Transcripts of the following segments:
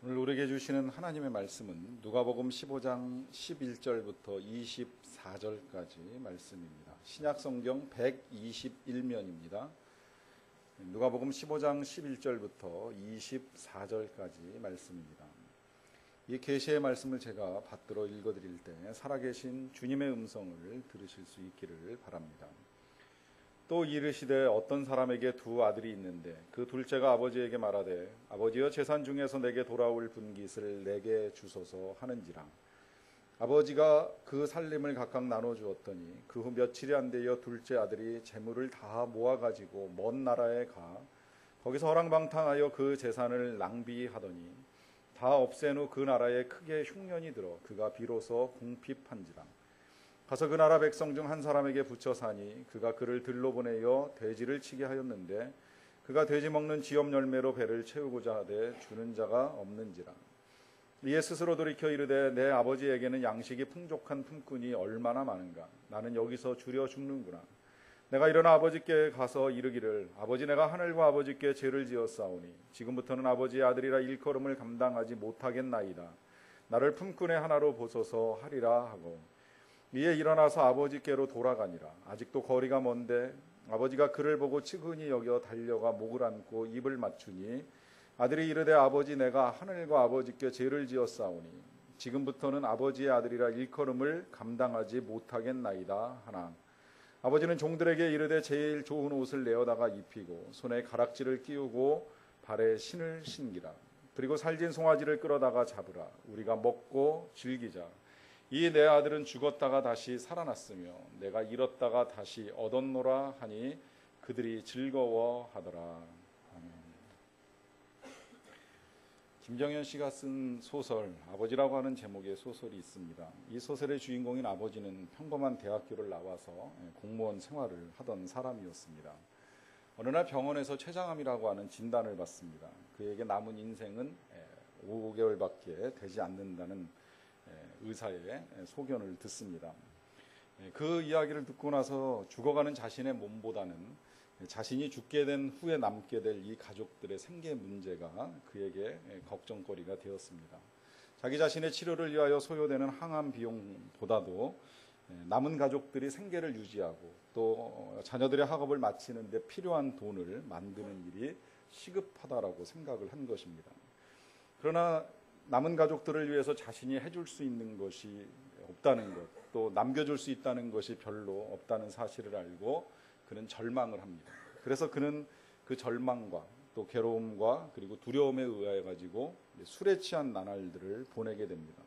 오늘 우리에게 주시는 하나님의 말씀은 누가복음 15장 11절부터 24절까지 말씀입니다. 신약성경 121면입니다. 누가복음 15장 11절부터 24절까지 말씀입니다. 이 계시의 말씀을 제가 받들어 읽어드릴 때 살아계신 주님의 음성을 들으실 수 있기를 바랍니다. 또 이르시되 어떤 사람에게 두 아들이 있는데 그 둘째가 아버지에게 말하되 아버지여 재산 중에서 내게 돌아올 분깃을 내게 주소서 하는지라. 아버지가 그 살림을 각각 나눠 주었더니 그 후 며칠이 안 되어 둘째 아들이 재물을 다 모아가지고 먼 나라에 가 거기서 허랑방탕하여 그 재산을 낭비하더니 다 없앤 후 그 나라에 크게 흉년이 들어 그가 비로소 궁핍한지라. 가서 그 나라 백성 중 한 사람에게 붙여 사니 그가 그를 들로 보내어 돼지를 치게 하였는데 그가 돼지 먹는 지엽 열매로 배를 채우고자 하되 주는 자가 없는지라. 이에 스스로 돌이켜 이르되 내 아버지에게는 양식이 풍족한 품꾼이 얼마나 많은가. 나는 여기서 주려 죽는구나. 내가 일어나 아버지께 가서 이르기를 아버지 내가 하늘과 아버지께 죄를 지었사오니 지금부터는 아버지의 아들이라 일컬음을 감당하지 못하겠나이다. 나를 품꾼의 하나로 보소서 하리라 하고 이에 일어나서 아버지께로 돌아가니라. 아직도 거리가 먼데 아버지가 그를 보고 측은히 여겨 달려가 목을 안고 입을 맞추니 아들이 이르되 아버지 내가 하늘과 아버지께 죄를 지었사오니 지금부터는 아버지의 아들이라 일컬음을 감당하지 못하겠나이다 하나. 아버지는 종들에게 이르되 제일 좋은 옷을 내어다가 입히고 손에 가락지를 끼우고 발에 신을 신기라. 그리고 살진 송아지를 끌어다가 잡으라. 우리가 먹고 즐기자. 이 내 아들은 죽었다가 다시 살아났으며 내가 잃었다가 다시 얻었노라 하니 그들이 즐거워하더라. 아멘. 김정현 씨가 쓴 소설 아버지라고 하는 제목의 소설이 있습니다. 이 소설의 주인공인 아버지는 평범한 대학교를 나와서 공무원 생활을 하던 사람이었습니다. 어느 날 병원에서 췌장암이라고 하는 진단을 받습니다. 그에게 남은 인생은 5개월밖에 되지 않는다는 의사의 소견을 듣습니다. 그 이야기를 듣고 나서 죽어가는 자신의 몸보다는 자신이 죽게 된 후에 남게 될 이 가족들의 생계 문제가 그에게 걱정거리가 되었습니다. 자기 자신의 치료를 위하여 소요되는 항암 비용보다도 남은 가족들이 생계를 유지하고 또 자녀들의 학업을 마치는 데 필요한 돈을 만드는 일이 시급하다라고 생각을 한 것입니다. 그러나 남은 가족들을 위해서 자신이 해줄 수 있는 것이 없다는 것, 또 남겨줄 수 있다는 것이 별로 없다는 사실을 알고 그는 절망을 합니다. 그래서 그는 그 절망과 또 괴로움과 그리고 두려움에 의해 가지고 술에 취한 나날들을 보내게 됩니다.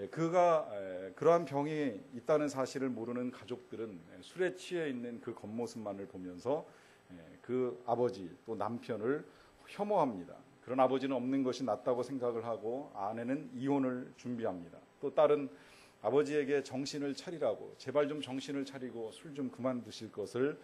그가 그러한 병이 있다는 사실을 모르는 가족들은 술에 취해 있는 그 겉모습만을 보면서 그 아버지 또 남편을 혐오합니다. 그런 아버지는 없는 것이 낫다고 생각을 하고 아내는 이혼을 준비합니다. 또 딸은 아버지에게 정신을 차리라고 제발 좀 정신을 차리고 술 좀 그만 드실 것을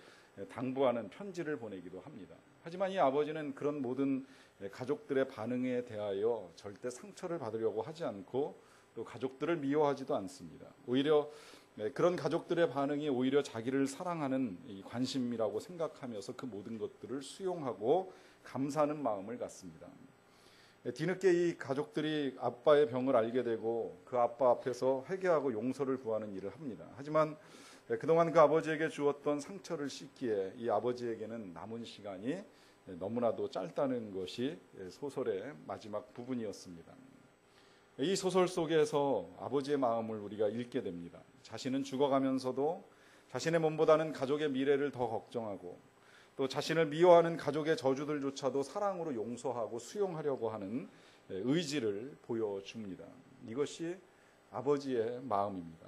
당부하는 편지를 보내기도 합니다. 하지만 이 아버지는 그런 모든 가족들의 반응에 대하여 절대 상처를 받으려고 하지 않고 또 가족들을 미워하지도 않습니다. 오히려 그런 가족들의 반응이 오히려 자기를 사랑하는 관심이라고 생각하면서 그 모든 것들을 수용하고 감사하는 마음을 갖습니다. 뒤늦게 이 가족들이 아빠의 병을 알게 되고 그 아빠 앞에서 회개하고 용서를 구하는 일을 합니다. 하지만 그동안 그 아버지에게 주었던 상처를 씻기에 이 아버지에게는 남은 시간이 너무나도 짧다는 것이 소설의 마지막 부분이었습니다. 이 소설 속에서 아버지의 마음을 우리가 읽게 됩니다. 자신은 죽어가면서도 자신의 몸보다는 가족의 미래를 더 걱정하고 또 자신을 미워하는 가족의 저주들조차도 사랑으로 용서하고 수용하려고 하는 의지를 보여줍니다. 이것이 아버지의 마음입니다.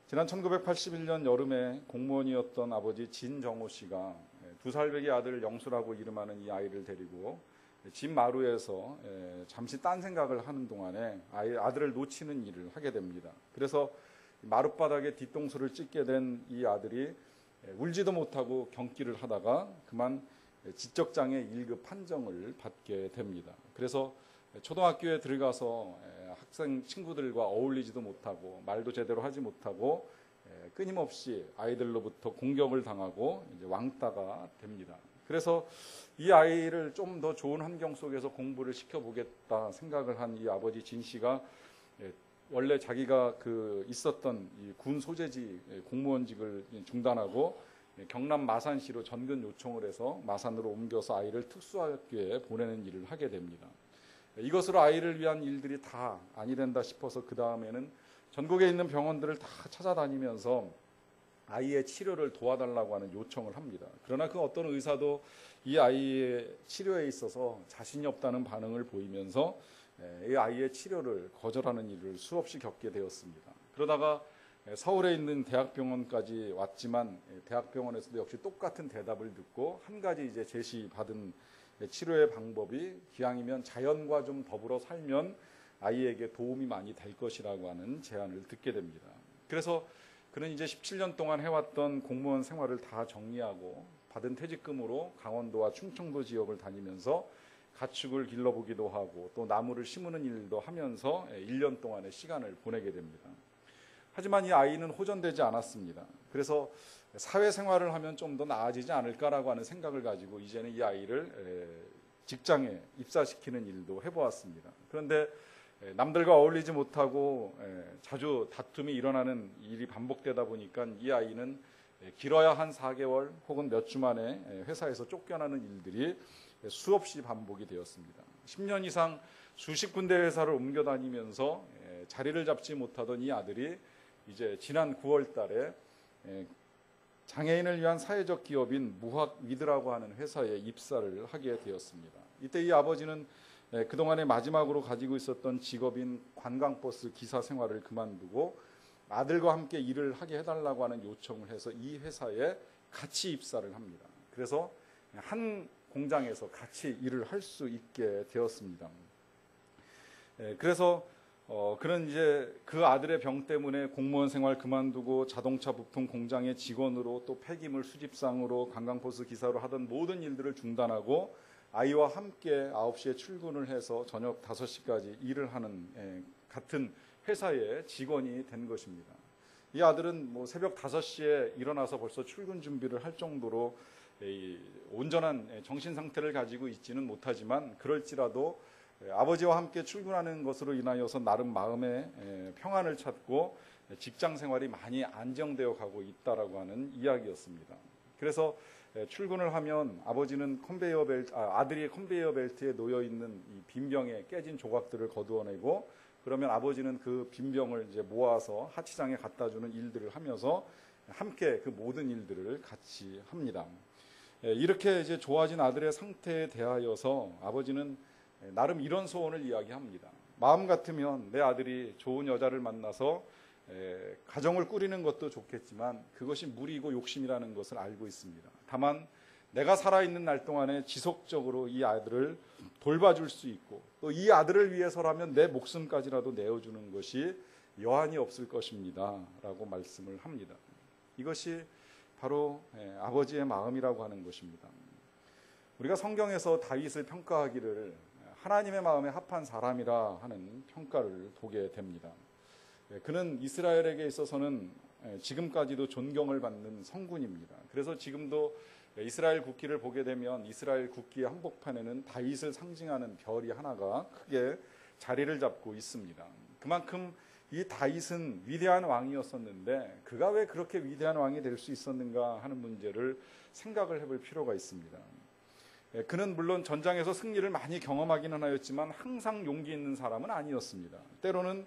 지난 1981년 여름에 공무원이었던 아버지 진정호 씨가 2살배기 아들 영수라고 이름하는 이 아이를 데리고 집 마루에서 잠시 딴 생각을 하는 동안에 아들을 놓치는 일을 하게 됩니다. 그래서 마룻바닥에 뒤통수를 찍게 된 이 아들이 울지도 못하고 경기를 하다가 그만 지적장애 1급 판정을 받게 됩니다. 그래서 초등학교에 들어가서 학생 친구들과 어울리지도 못하고 말도 제대로 하지 못하고 끊임없이 아이들로부터 공격을 당하고 이제 왕따가 됩니다. 그래서 이 아이를 좀 더 좋은 환경 속에서 공부를 시켜보겠다 생각을 한 이 아버지 진 씨가 원래 자기가 있었던 이 군 소재지 공무원직을 중단하고 경남 마산시로 전근 요청을 해서 마산으로 옮겨서 아이를 특수학교에 보내는 일을 하게 됩니다. 이것으로 아이를 위한 일들이 다 아니 된다 싶어서 그 다음에는 전국에 있는 병원들을 다 찾아다니면서 아이의 치료를 도와달라고 하는 요청을 합니다. 그러나 그 어떤 의사도 이 아이의 치료에 있어서 자신이 없다는 반응을 보이면서 이 아이의 치료를 거절하는 일을 수없이 겪게 되었습니다. 그러다가 서울에 있는 대학병원까지 왔지만 대학병원에서도 역시 똑같은 대답을 듣고 한 가지 이제 제시받은 치료의 방법이 기왕이면 자연과 좀 더불어 살면 아이에게 도움이 많이 될 것이라고 하는 제안을 듣게 됩니다. 그래서 그는 이제 17년 동안 해왔던 공무원 생활을 다 정리하고 받은 퇴직금으로 강원도와 충청도 지역을 다니면서 가축을 길러보기도 하고 또 나무를 심는 일도 하면서 1년 동안의 시간을 보내게 됩니다. 하지만 이 아이는 호전되지 않았습니다. 그래서 사회생활을 하면 좀 더 나아지지 않을까라고 하는 생각을 가지고 이제는 이 아이를 직장에 입사시키는 일도 해보았습니다. 그런데 남들과 어울리지 못하고 자주 다툼이 일어나는 일이 반복되다 보니까 이 아이는 길어야 한 4개월 혹은 몇 주 만에 회사에서 쫓겨나는 일들이 수없이 반복이 되었습니다. 10년 이상 수십 군데 회사를 옮겨 다니면서 자리를 잡지 못하던 이 아들이 이제 지난 9월 달에 장애인을 위한 사회적 기업인 무학위드라고 하는 회사에 입사를 하게 되었습니다. 이때 이 아버지는 그동안에 마지막으로 가지고 있었던 직업인 관광버스 기사 생활을 그만두고 아들과 함께 일을 하게 해달라고 하는 요청을 해서 이 회사에 같이 입사를 합니다. 그래서 한 공장에서 같이 일을 할 수 있게 되었습니다. 그래서 그는 이제 그 아들의 병 때문에 공무원 생활 그만두고 자동차 부품 공장의 직원으로 또 폐기물 수집상으로 관광버스 기사로 하던 모든 일들을 중단하고 아이와 함께 9시에 출근을 해서 저녁 5시까지 일을 하는 같은 회사의 직원이 된 것입니다. 이 아들은 새벽 5시에 일어나서 벌써 출근 준비를 할 정도로 온전한 정신 상태를 가지고 있지는 못하지만 그럴지라도 아버지와 함께 출근하는 것으로 인하여서 나름 마음의 평안을 찾고 직장 생활이 많이 안정되어 가고 있다라고 하는 이야기였습니다. 그래서 출근을 하면 아들이 컨베이어 벨트에 놓여 있는 이 빈병에 깨진 조각들을 거두어내고 그러면 아버지는 그 빈병을 이제 모아서 하치장에 갖다 주는 일들을 하면서 함께 그 모든 일들을 같이 합니다. 이렇게 이제 좋아진 아들의 상태에 대하여서 아버지는 나름 이런 소원을 이야기합니다. 마음 같으면 내 아들이 좋은 여자를 만나서 가정을 꾸리는 것도 좋겠지만 그것이 무리고 욕심이라는 것을 알고 있습니다. 다만 내가 살아있는 날 동안에 지속적으로 이 아들을 돌봐줄 수 있고 또 이 아들을 위해서라면 내 목숨까지라도 내어주는 것이 여한이 없을 것입니다 라고 말씀을 합니다. 이것이 바로 아버지의 마음이라고 하는 것입니다. 우리가 성경에서 다윗을 평가하기를 하나님의 마음에 합한 사람이라 하는 평가를 보게 됩니다. 그는 이스라엘에게 있어서는 지금까지도 존경을 받는 성군입니다. 그래서 지금도 이스라엘 국기를 보게 되면 이스라엘 국기의 한복판에는 다윗을 상징하는 별이 하나가 크게 자리를 잡고 있습니다. 그만큼 이 다윗은 위대한 왕이었었는데 그가 왜 그렇게 위대한 왕이 될 수 있었는가 하는 문제를 생각을 해볼 필요가 있습니다. 그는 물론 전장에서 승리를 많이 경험하기는 하였지만 항상 용기 있는 사람은 아니었습니다. 때로는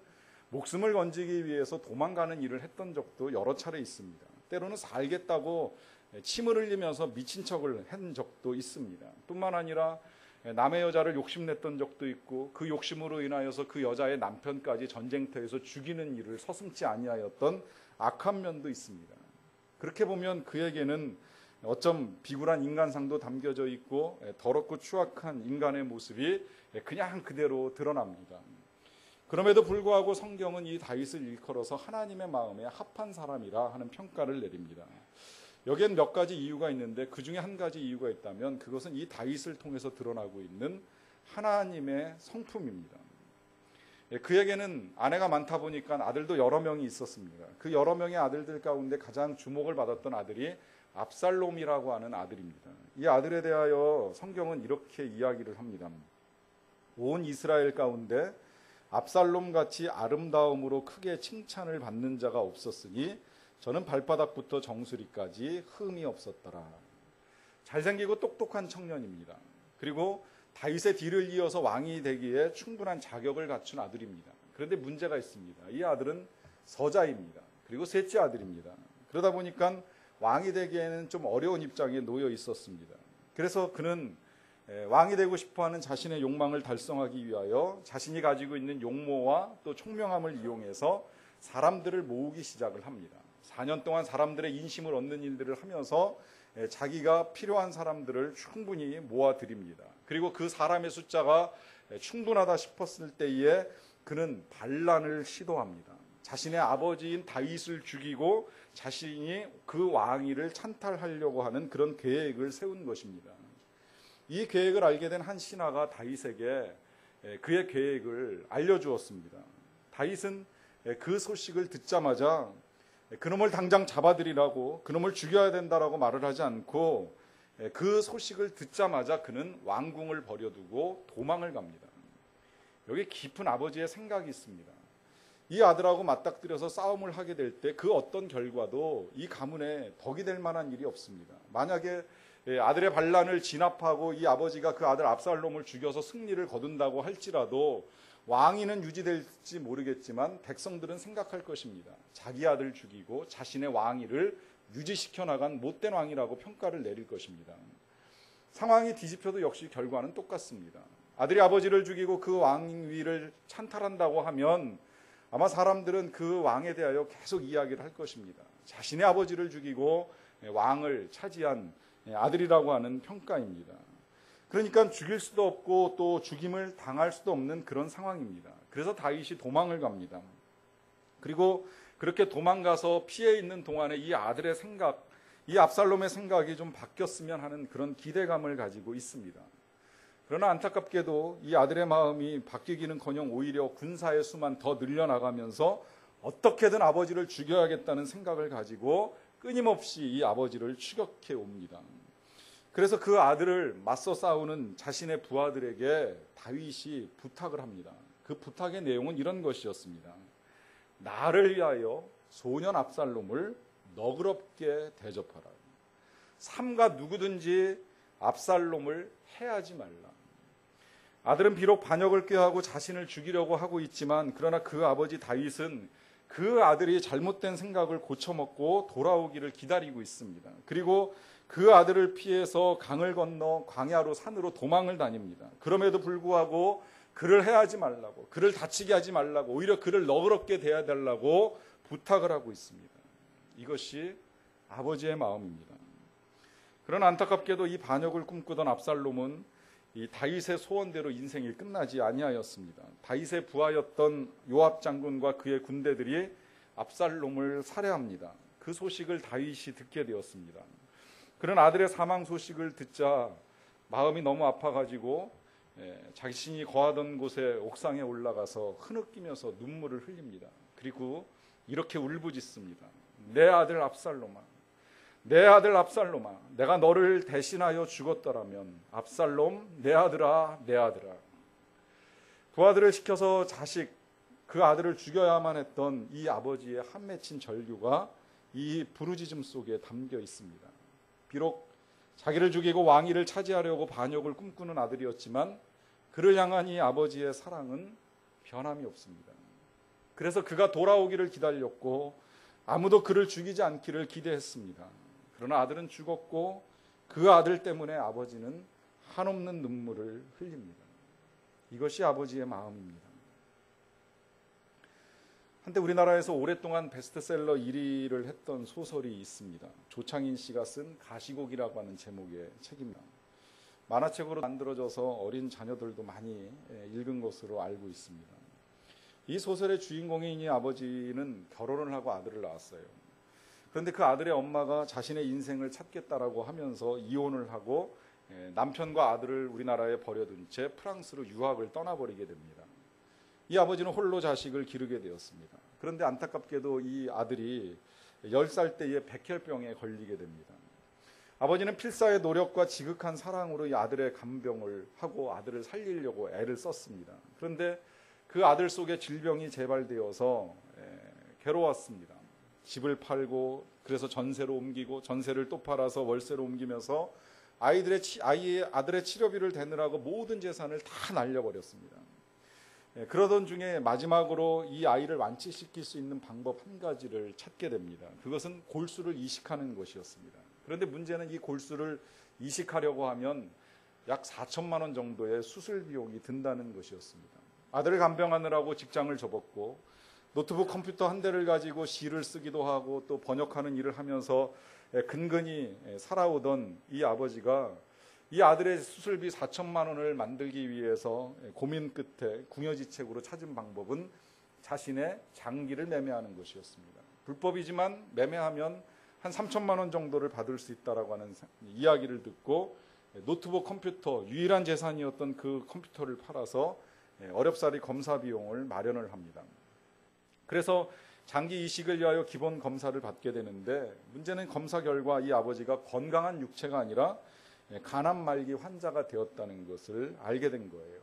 목숨을 건지기 위해서 도망가는 일을 했던 적도 여러 차례 있습니다. 때로는 살겠다고 침을 흘리면서 미친 척을 한 적도 있습니다. 뿐만 아니라 남의 여자를 욕심냈던 적도 있고 그 욕심으로 인하여서 그 여자의 남편까지 전쟁터에서 죽이는 일을 서슴지 아니하였던 악한 면도 있습니다. 그렇게 보면 그에게는 어쩜 비굴한 인간상도 담겨져 있고 더럽고 추악한 인간의 모습이 그냥 그대로 드러납니다. 그럼에도 불구하고 성경은 이 다윗을 일컬어서 하나님의 마음에 합한 사람이라 하는 평가를 내립니다. 여기엔 몇 가지 이유가 있는데 그 중에 한 가지 이유가 있다면 그것은 이 다윗을 통해서 드러나고 있는 하나님의 성품입니다. 그에게는 아내가 많다 보니까 아들도 여러 명이 있었습니다. 그 여러 명의 아들들 가운데 가장 주목을 받았던 아들이 압살롬이라고 하는 아들입니다. 이 아들에 대하여 성경은 이렇게 이야기를 합니다. 온 이스라엘 가운데 압살롬 같이 아름다움으로 크게 칭찬을 받는 자가 없었으니 저는 발바닥부터 정수리까지 흠이 없었더라. 잘생기고 똑똑한 청년입니다. 그리고 다윗의 뒤를 이어서 왕이 되기에 충분한 자격을 갖춘 아들입니다. 그런데 문제가 있습니다. 이 아들은 서자입니다. 그리고 셋째 아들입니다. 그러다 보니까 왕이 되기에는 좀 어려운 입장에 놓여 있었습니다. 그래서 그는 왕이 되고 싶어하는 자신의 욕망을 달성하기 위하여 자신이 가지고 있는 용모와 또 총명함을 이용해서 사람들을 모으기 시작을 합니다. 4년 동안 사람들의 인심을 얻는 일들을 하면서 자기가 필요한 사람들을 충분히 모아드립니다. 그리고 그 사람의 숫자가 충분하다 싶었을 때에 그는 반란을 시도합니다. 자신의 아버지인 다윗을 죽이고 자신이 그 왕위를 찬탈하려고 하는 그런 계획을 세운 것입니다. 이 계획을 알게 된 한 신하가 다윗에게 그의 계획을 알려주었습니다. 다윗은 그 소식을 듣자마자 그놈을 당장 잡아들이라고, 그놈을 죽여야 된다라고 말을 하지 않고 그 소식을 듣자마자 그는 왕궁을 버려두고 도망을 갑니다. 여기 깊은 아버지의 생각이 있습니다. 이 아들하고 맞닥뜨려서 싸움을 하게 될 때 그 어떤 결과도 이 가문에 덕이 될 만한 일이 없습니다. 만약에 아들의 반란을 진압하고 이 아버지가 그 아들 압살롬을 죽여서 승리를 거둔다고 할지라도 왕위는 유지될지 모르겠지만 백성들은 생각할 것입니다. 자기 아들 죽이고 자신의 왕위를 유지시켜 나간 못된 왕이라고 평가를 내릴 것입니다. 상황이 뒤집혀도 역시 결과는 똑같습니다. 아들이 아버지를 죽이고 그 왕위를 찬탈한다고 하면 아마 사람들은 그 왕에 대하여 계속 이야기를 할 것입니다. 자신의 아버지를 죽이고 왕을 차지한 아들이라고 하는 평가입니다. 그러니까 죽일 수도 없고 또 죽임을 당할 수도 없는 그런 상황입니다. 그래서 다윗이 도망을 갑니다. 그리고 그렇게 도망가서 피해 있는 동안에 이 아들의 생각, 이 압살롬의 생각이 좀 바뀌었으면 하는 그런 기대감을 가지고 있습니다. 그러나 안타깝게도 이 아들의 마음이 바뀌기는커녕 오히려 군사의 수만 더 늘려나가면서 어떻게든 아버지를 죽여야겠다는 생각을 가지고 끊임없이 이 아버지를 추격해 옵니다. 그래서 그 아들을 맞서 싸우는 자신의 부하들에게 다윗이 부탁을 합니다. 그 부탁의 내용은 이런 것이었습니다. 나를 위하여 소년 압살롬을 너그럽게 대접하라. 삼가 누구든지 압살롬을 해하지 말라. 아들은 비록 반역을 꾀하고 자신을 죽이려고 하고 있지만 그러나 그 아버지 다윗은 그 아들이 잘못된 생각을 고쳐먹고 돌아오기를 기다리고 있습니다. 그리고 그 아들을 피해서 강을 건너 광야로 산으로 도망을 다닙니다. 그럼에도 불구하고 그를 해하지 말라고, 그를 다치게 하지 말라고, 오히려 그를 너그럽게 대해달라고 부탁을 하고 있습니다. 이것이 아버지의 마음입니다. 그러나 안타깝게도 이 반역을 꿈꾸던 압살롬은 이 다윗의 소원대로 인생이 끝나지 아니하였습니다. 다윗의 부하였던 요압 장군과 그의 군대들이 압살롬을 살해합니다. 그 소식을 다윗이 듣게 되었습니다. 그런 아들의 사망 소식을 듣자 마음이 너무 아파가지고 자신이 거하던 곳에 옥상에 올라가서 흐느끼면서 눈물을 흘립니다. 그리고 이렇게 울부짖습니다. 내 아들 압살롬아, 내 아들 압살롬아, 내가 너를 대신하여 죽었더라면 압살롬 내 아들아, 내 아들아. 부하들을 시켜서 그 아들을 죽여야만 했던 이 아버지의 한 맺힌 절규가 이 부르짖음 속에 담겨 있습니다. 비록 자기를 죽이고 왕위를 차지하려고 반역을 꿈꾸는 아들이었지만 그를 향한 이 아버지의 사랑은 변함이 없습니다. 그래서 그가 돌아오기를 기다렸고 아무도 그를 죽이지 않기를 기대했습니다. 그러나 아들은 죽었고 그 아들 때문에 아버지는 한없는 눈물을 흘립니다. 이것이 아버지의 마음입니다. 한때 우리나라에서 오랫동안 베스트셀러 1위를 했던 소설이 있습니다. 조창인 씨가 쓴 가시곡이라고 하는 제목의 책입니다. 만화책으로 만들어져서 어린 자녀들도 많이 읽은 것으로 알고 있습니다. 이 소설의 주인공인 이 아버지는 결혼을 하고 아들을 낳았어요. 그런데 그 아들의 엄마가 자신의 인생을 찾겠다라고 하면서 이혼을 하고 남편과 아들을 우리나라에 버려둔 채 프랑스로 유학을 떠나버리게 됩니다. 이 아버지는 홀로 자식을 기르게 되었습니다. 그런데 안타깝게도 이 아들이 10살 때에 백혈병에 걸리게 됩니다. 아버지는 필사의 노력과 지극한 사랑으로 이 아들의 간병을 하고 아들을 살리려고 애를 썼습니다. 그런데 그 아들 속에 질병이 재발되어서 괴로웠습니다. 집을 팔고 그래서 전세로 옮기고 전세를 또 팔아서 월세로 옮기면서 아들의 치료비를 대느라고 모든 재산을 다 날려버렸습니다. 그러던 중에 마지막으로 이 아이를 완치시킬 수 있는 방법 한 가지를 찾게 됩니다. 그것은 골수를 이식하는 것이었습니다. 그런데 문제는 이 골수를 이식하려고 하면 약 4천만 원 정도의 수술 비용이 든다는 것이었습니다. 아들을 간병하느라고 직장을 접었고 노트북 컴퓨터 한 대를 가지고 시를 쓰기도 하고 또 번역하는 일을 하면서 근근히 살아오던 이 아버지가 이 아들의 수술비 4천만 원을 만들기 위해서 고민 끝에 궁여지책으로 찾은 방법은 자신의 장기를 매매하는 것이었습니다. 불법이지만 매매하면 한 3천만 원 정도를 받을 수 있다라고 하는 이야기를 듣고 노트북 컴퓨터, 유일한 재산이었던 그 컴퓨터를 팔아서 어렵사리 검사 비용을 마련을 합니다. 그래서 장기 이식을 위하여 기본 검사를 받게 되는데 문제는 검사 결과 이 아버지가 건강한 육체가 아니라 간암 말기 환자가 되었다는 것을 알게 된 거예요.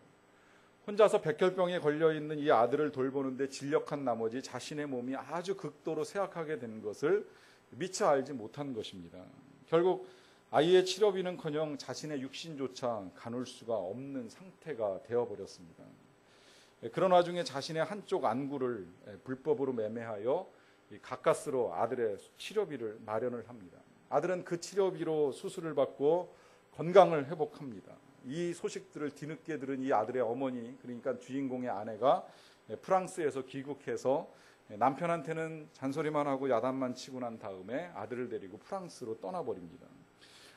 혼자서 백혈병에 걸려있는 이 아들을 돌보는데 진력한 나머지 자신의 몸이 아주 극도로 쇠약하게 된 것을 미처 알지 못한 것입니다. 결국 아이의 치료비는커녕 자신의 육신조차 가눌 수가 없는 상태가 되어버렸습니다. 그런 와중에 자신의 한쪽 안구를 불법으로 매매하여 가까스로 아들의 치료비를 마련을 합니다. 아들은 그 치료비로 수술을 받고 건강을 회복합니다. 이 소식들을 뒤늦게 들은 이 아들의 어머니, 그러니까 주인공의 아내가 프랑스에서 귀국해서 남편한테는 잔소리만 하고 야단만 치고 난 다음에 아들을 데리고 프랑스로 떠나버립니다.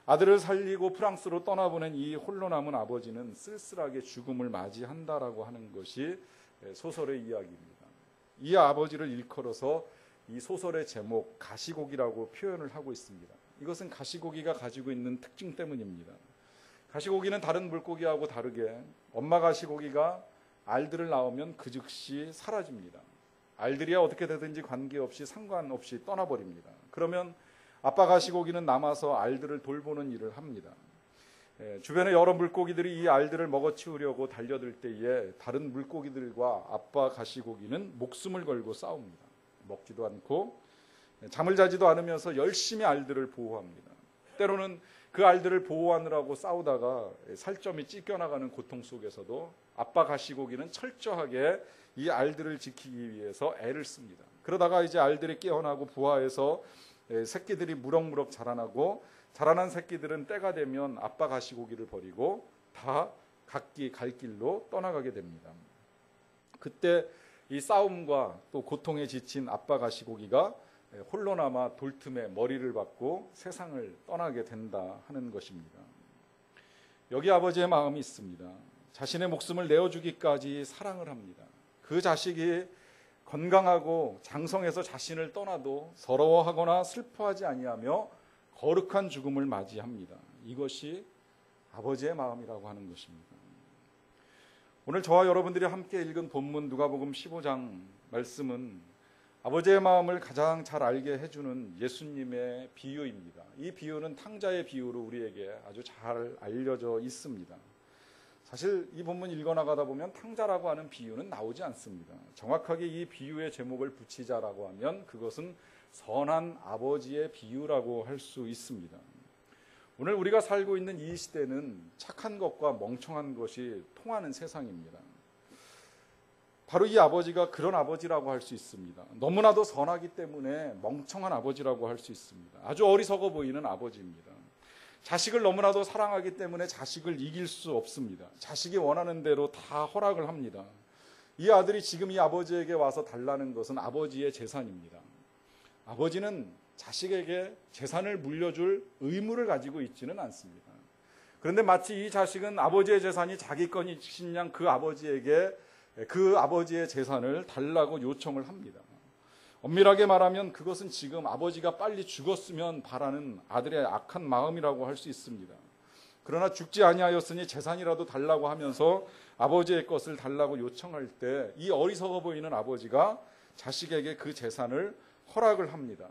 아들을 살리고 프랑스로 떠나보낸 이 홀로 남은 아버지는 쓸쓸하게 죽음을 맞이한다라고 하는 것이 소설의 이야기입니다. 이 아버지를 일컬어서 이 소설의 제목 가시고기라고 표현을 하고 있습니다. 이것은 가시고기가 가지고 있는 특징 때문입니다. 가시고기는 다른 물고기하고 다르게 엄마 가시고기가 알들을 낳으면 그 즉시 사라집니다. 알들이야 어떻게 되든지 관계없이 상관없이 떠나버립니다. 그러면 아빠 가시고기는 남아서 알들을 돌보는 일을 합니다. 주변의 여러 물고기들이 이 알들을 먹어치우려고 달려들 때에 다른 물고기들과 아빠 가시고기는 목숨을 걸고 싸웁니다. 먹지도 않고 잠을 자지도 않으면서 열심히 알들을 보호합니다. 때로는 그 알들을 보호하느라고 싸우다가 살점이 찢겨나가는 고통 속에서도 아빠 가시고기는 철저하게 이 알들을 지키기 위해서 애를 씁니다. 그러다가 이제 알들이 깨어나고 부화해서 새끼들이 무럭무럭 자라나고 자라난 새끼들은 때가 되면 아빠 가시고기를 버리고 다 각기 갈 길로 떠나가게 됩니다. 그때 이 싸움과 또 고통에 지친 아빠 가시고기가 홀로 남아 돌틈에 머리를 박고 세상을 떠나게 된다 하는 것입니다. 여기 아버지의 마음이 있습니다. 자신의 목숨을 내어주기까지 사랑을 합니다. 그 자식이 건강하고 장성해서 자신을 떠나도 서러워하거나 슬퍼하지 아니하며 거룩한 죽음을 맞이합니다. 이것이 아버지의 마음이라고 하는 것입니다. 오늘 저와 여러분들이 함께 읽은 본문 누가복음 15장 말씀은 아버지의 마음을 가장 잘 알게 해주는 예수님의 비유입니다. 이 비유는 탕자의 비유로 우리에게 아주 잘 알려져 있습니다. 사실 이 본문 읽어나가다 보면 탕자라고 하는 비유는 나오지 않습니다. 정확하게 이 비유의 제목을 붙이자라고 하면 그것은 선한 아버지의 비유라고 할 수 있습니다. 오늘 우리가 살고 있는 이 시대는 착한 것과 멍청한 것이 통하는 세상입니다. 바로 이 아버지가 그런 아버지라고 할 수 있습니다. 너무나도 선하기 때문에 멍청한 아버지라고 할 수 있습니다. 아주 어리석어 보이는 아버지입니다. 자식을 너무나도 사랑하기 때문에 자식을 이길 수 없습니다. 자식이 원하는 대로 다 허락을 합니다. 이 아들이 지금 이 아버지에게 와서 달라는 것은 아버지의 재산입니다. 아버지는 자식에게 재산을 물려줄 의무를 가지고 있지는 않습니다. 그런데 마치 이 자식은 아버지의 재산이 자기 것인 양 그 아버지에게 그 아버지의 재산을 달라고 요청을 합니다. 엄밀하게 말하면 그것은 지금 아버지가 빨리 죽었으면 바라는 아들의 악한 마음이라고 할 수 있습니다. 그러나 죽지 아니하였으니 재산이라도 달라고 하면서 아버지의 것을 달라고 요청할 때 이 어리석어 보이는 아버지가 자식에게 그 재산을 허락을 합니다.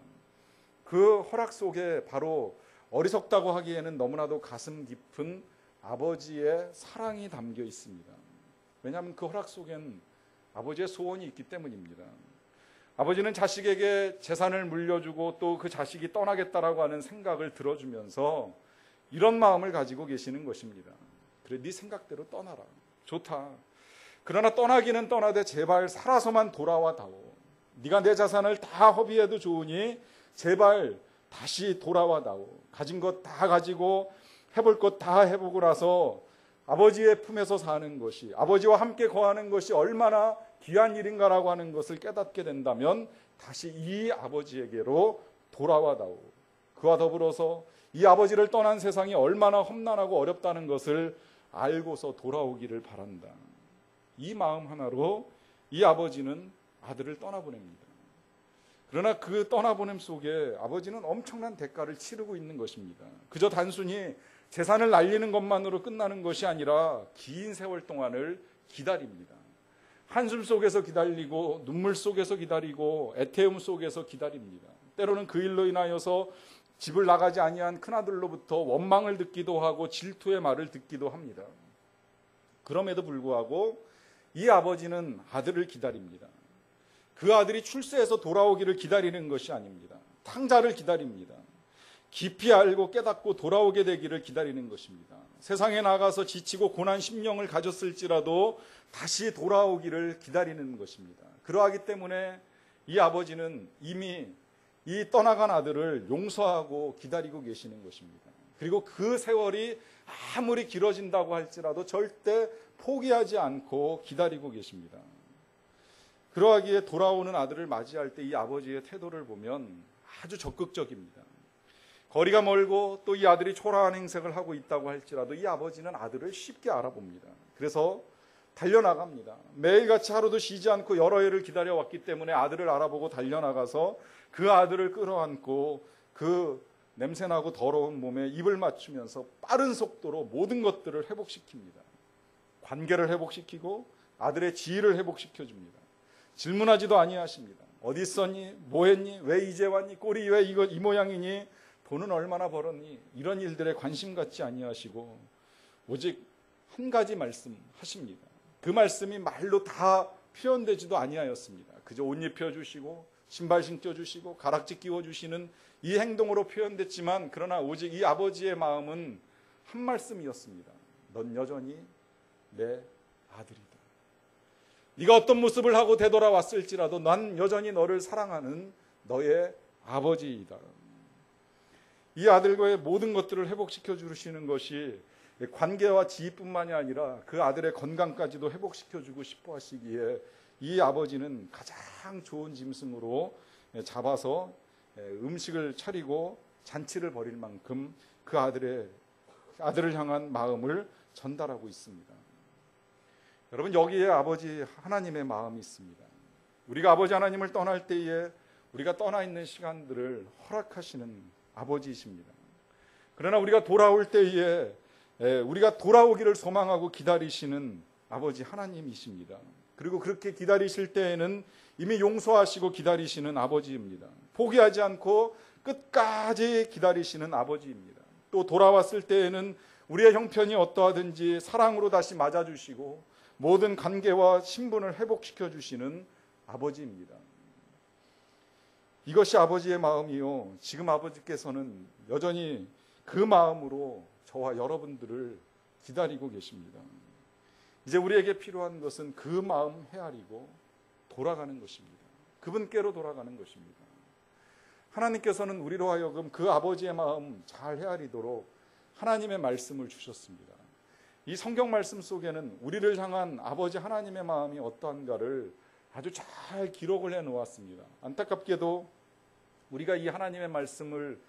그 허락 속에 바로 어리석다고 하기에는 너무나도 가슴 깊은 아버지의 사랑이 담겨 있습니다. 왜냐하면 그 허락 속엔 아버지의 소원이 있기 때문입니다. 아버지는 자식에게 재산을 물려주고 또 그 자식이 떠나겠다라고 하는 생각을 들어주면서 이런 마음을 가지고 계시는 것입니다. 그래, 네 생각대로 떠나라. 좋다. 그러나 떠나기는 떠나되 제발 살아서만 돌아와다오. 네가 내 자산을 다 허비해도 좋으니 제발 다시 돌아와다오. 가진 것 다 가지고 해볼 것 다 해보고 나서 아버지의 품에서 사는 것이, 아버지와 함께 거하는 것이 얼마나 귀한 일인가라고 하는 것을 깨닫게 된다면 다시 이 아버지에게로 돌아와다오. 그와 더불어서 이 아버지를 떠난 세상이 얼마나 험난하고 어렵다는 것을 알고서 돌아오기를 바란다. 이 마음 하나로 이 아버지는 아들을 떠나보냅니다. 그러나 그 떠나보냄 속에 아버지는 엄청난 대가를 치르고 있는 것입니다. 그저 단순히 재산을 날리는 것만으로 끝나는 것이 아니라 긴 세월 동안을 기다립니다. 한숨 속에서 기다리고 눈물 속에서 기다리고 애태움 속에서 기다립니다. 때로는 그 일로 인하여서 집을 나가지 아니한 큰아들로부터 원망을 듣기도 하고 질투의 말을 듣기도 합니다. 그럼에도 불구하고 이 아버지는 아들을 기다립니다. 그 아들이 출세해서 돌아오기를 기다리는 것이 아닙니다. 탕자를 기다립니다. 깊이 알고 깨닫고 돌아오게 되기를 기다리는 것입니다. 세상에 나가서 지치고 고난 심령을 가졌을지라도 다시 돌아오기를 기다리는 것입니다. 그러하기 때문에 이 아버지는 이미 이 떠나간 아들을 용서하고 기다리고 계시는 것입니다. 그리고 그 세월이 아무리 길어진다고 할지라도 절대 포기하지 않고 기다리고 계십니다. 그러하기에 돌아오는 아들을 맞이할 때 이 아버지의 태도를 보면 아주 적극적입니다. 거리가 멀고 또 이 아들이 초라한 행색을 하고 있다고 할지라도 이 아버지는 아들을 쉽게 알아봅니다. 그래서 달려나갑니다. 매일같이 하루도 쉬지 않고 여러 해를 기다려왔기 때문에 아들을 알아보고 달려나가서 그 아들을 끌어안고 그 냄새나고 더러운 몸에 입을 맞추면서 빠른 속도로 모든 것들을 회복시킵니다. 관계를 회복시키고 아들의 지위를 회복시켜줍니다. 질문하지도 아니하십니다. 어디 있었니? 뭐 했니? 왜 이제 왔니? 꼴이 왜 이 모양이니? 돈은 얼마나 벌었니? 이런 일들에 관심 갖지 아니하시고 오직 한 가지 말씀하십니다. 그 말씀이 말로 다 표현되지도 아니하였습니다. 그저 옷 입혀주시고 신발 신겨주시고 가락지 끼워주시는 이 행동으로 표현됐지만 그러나 오직 이 아버지의 마음은 한 말씀이었습니다. 넌 여전히 내 아들이다. 네가 어떤 모습을 하고 되돌아왔을지라도 난 여전히 너를 사랑하는 너의 아버지이다. 이 아들과의 모든 것들을 회복시켜 주시는 것이 관계와 지위뿐만이 아니라 그 아들의 건강까지도 회복시켜 주고 싶어 하시기에 이 아버지는 가장 좋은 짐승으로 잡아서 음식을 차리고 잔치를 벌일 만큼 그 아들을 향한 마음을 전달하고 있습니다. 여러분, 여기에 아버지 하나님의 마음이 있습니다. 우리가 아버지 하나님을 떠날 때에 우리가 떠나 있는 시간들을 허락하시는 아버지이십니다. 그러나 우리가 돌아올 때에 우리가 돌아오기를 소망하고 기다리시는 아버지 하나님이십니다. 그리고 그렇게 기다리실 때에는 이미 용서하시고 기다리시는 아버지입니다. 포기하지 않고 끝까지 기다리시는 아버지입니다. 또 돌아왔을 때에는 우리의 형편이 어떠하든지 사랑으로 다시 맞아주시고 모든 관계와 신분을 회복시켜 주시는 아버지입니다. 이것이 아버지의 마음이요. 지금 아버지께서는 여전히 그 마음으로 저와 여러분들을 기다리고 계십니다. 이제 우리에게 필요한 것은 그 마음 헤아리고 돌아가는 것입니다. 그분께로 돌아가는 것입니다. 하나님께서는 우리로 하여금 그 아버지의 마음 잘 헤아리도록 하나님의 말씀을 주셨습니다. 이 성경 말씀 속에는 우리를 향한 아버지 하나님의 마음이 어떠한가를 아주 잘 기록을 해놓았습니다. 안타깝게도 우리가 이 하나님의 말씀을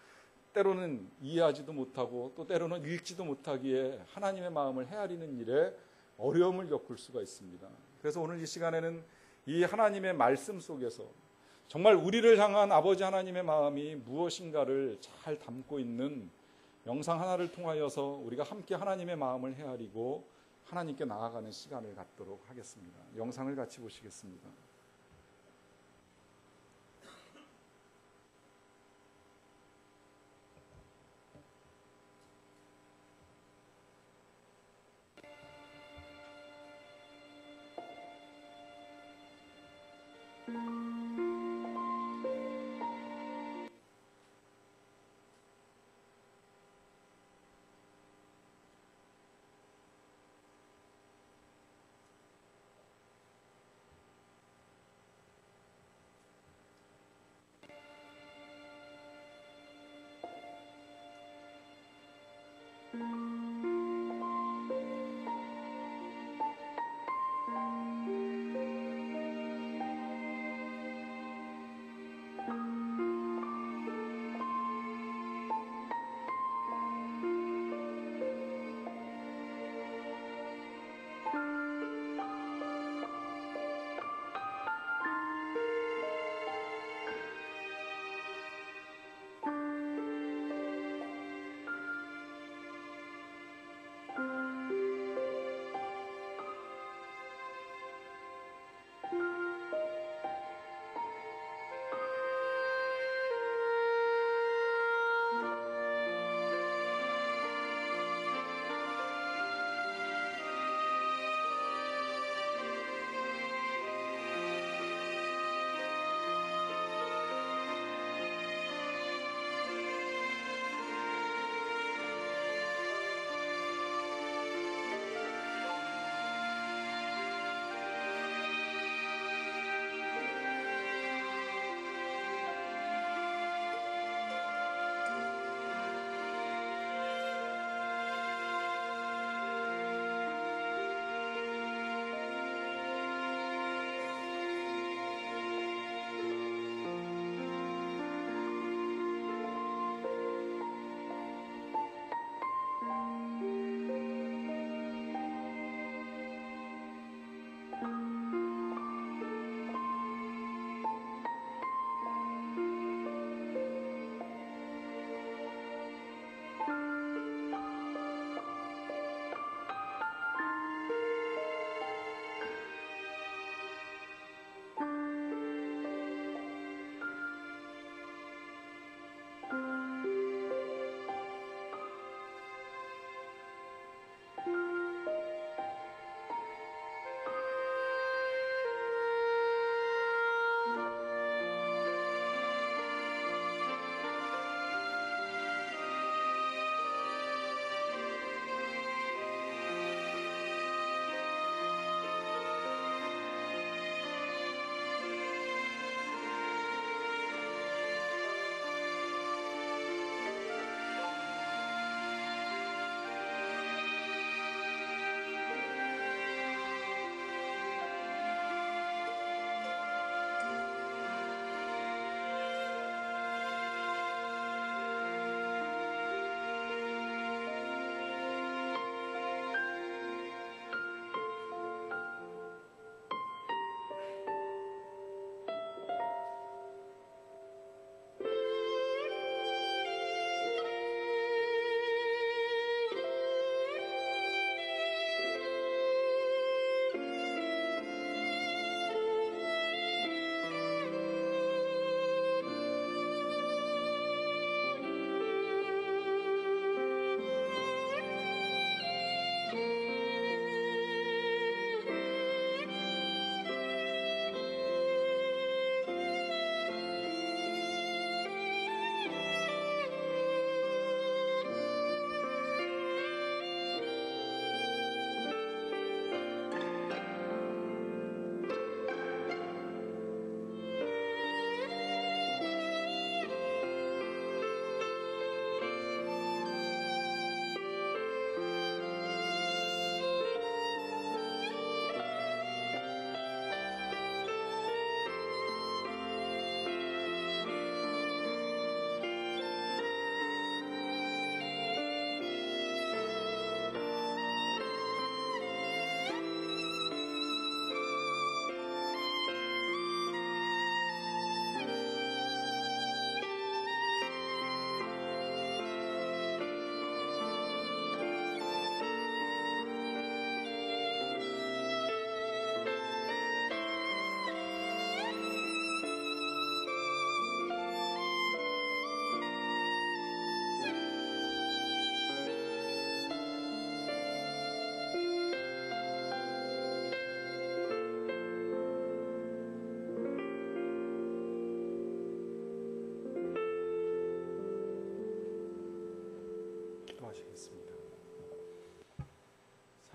때로는 이해하지도 못하고 또 때로는 읽지도 못하기에 하나님의 마음을 헤아리는 일에 어려움을 겪을 수가 있습니다. 그래서 오늘 이 시간에는 이 하나님의 말씀 속에서 정말 우리를 향한 아버지 하나님의 마음이 무엇인가를 잘 담고 있는 영상 하나를 통하여서 우리가 함께 하나님의 마음을 헤아리고 하나님께 나아가는 시간을 갖도록 하겠습니다. 영상을 같이 보시겠습니다.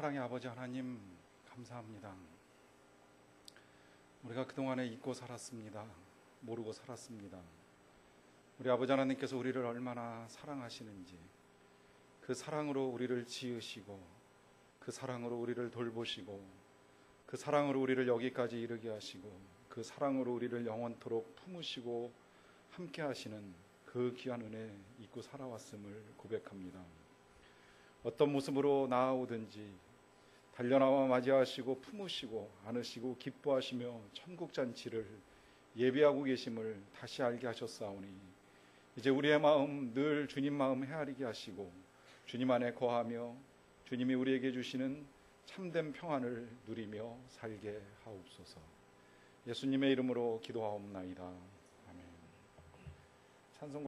사랑의 아버지 하나님, 감사합니다. 우리가 그동안에 잊고 살았습니다. 모르고 살았습니다. 우리 아버지 하나님께서 우리를 얼마나 사랑하시는지, 그 사랑으로 우리를 지으시고, 그 사랑으로 우리를 돌보시고, 그 사랑으로 우리를 여기까지 이르게 하시고, 그 사랑으로 우리를 영원토록 품으시고 함께 하시는 그 귀한 은혜 잊고 살아왔음을 고백합니다. 어떤 모습으로 나아오든지 달려나와 맞이하시고 품으시고 안으시고 기뻐하시며 천국잔치를 예비하고 계심을 다시 알게 하셨사오니 이제 우리의 마음 늘 주님 마음 헤아리게 하시고 주님 안에 거하며 주님이 우리에게 주시는 참된 평안을 누리며 살게 하옵소서. 예수님의 이름으로 기도하옵나이다. 아멘. 찬송